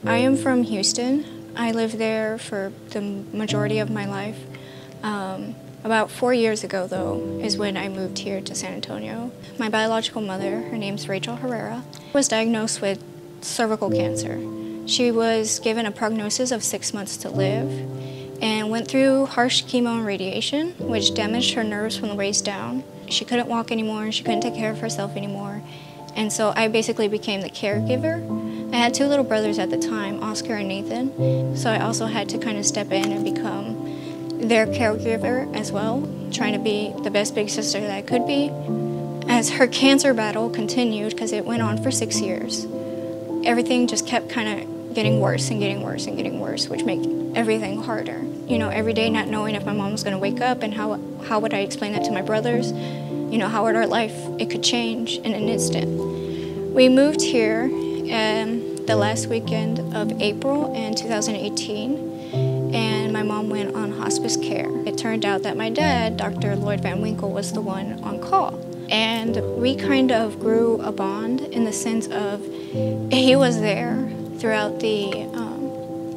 I am from Houston. I lived there for the majority of my life. About 4 years ago, though, is when I moved here to San Antonio. My biological mother, her name's Rachel Herrera, was diagnosed with cervical cancer. She was given a prognosis of 6 months to live and went through harsh chemo and radiation, which damaged her nerves from the waist down. She couldn't walk anymore, she couldn't take care of herself anymore. And so I basically became the caregiver. I had 2 little brothers at the time, Oscar and Nathan, so I also had to kind of step in and become their caregiver as well, trying to be the best big sister that I could be. As her cancer battle continued, because it went on for 6 years, everything just kept kind of getting worse and getting worse and getting worse, which made everything harder. You know, every day not knowing if my mom was going to wake up, and how would I explain that to my brothers? You know, how would our life, it could change in an instant. We moved here the last weekend of April in 2018, and my mom went on hospice care. It turned out that my dad, Dr. Lloyd Van Winkle, was the one on call. And we kind of grew a bond in the sense of he was there throughout the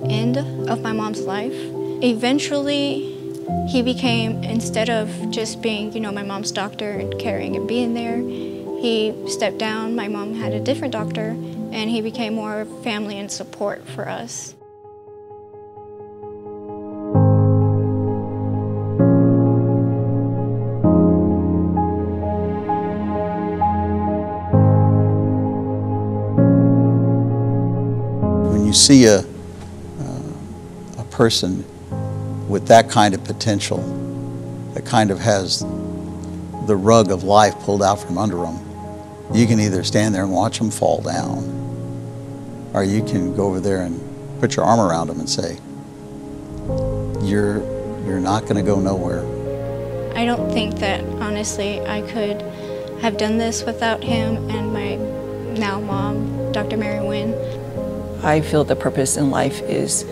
end of my mom's life. Eventually, he became, instead of just being, you know, my mom's doctor and caring and being there, he stepped down. My mom had a different doctor, and he became more family and support for us. When you see a person with that kind of potential, that kind of has the rug of life pulled out from under them, you can either stand there and watch them fall down, or you can go over there and put your arm around them and say, you're not going to go nowhere. I don't think that, honestly, I could have done this without him and my now mom, Dr. Mary Wynn. I feel the purpose in life is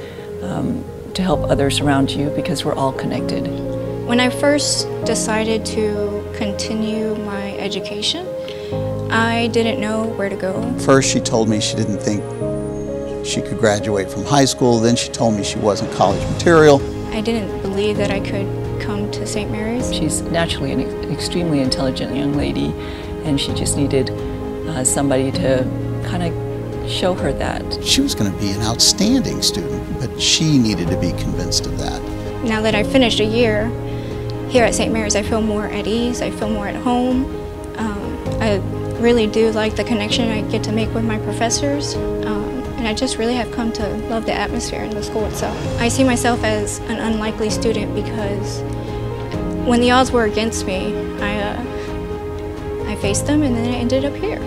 to help others around you, because we're all connected. When I first decided to continue my education, I didn't know where to go. First, she told me she didn't think she could graduate from high school. Then she told me she wasn't college material. I didn't believe that I could come to St. Mary's. She's naturally an extremely intelligent young lady, and she just needed somebody to kind of show her that. She was going to be an outstanding student, but she needed to be convinced of that. Now that I've finished a year here at St. Mary's, I feel more at ease, I feel more at home. I really do like the connection I get to make with my professors, and I just really have come to love the atmosphere in the school itself. I see myself as an unlikely student because when the odds were against me, I faced them, and then I ended up here.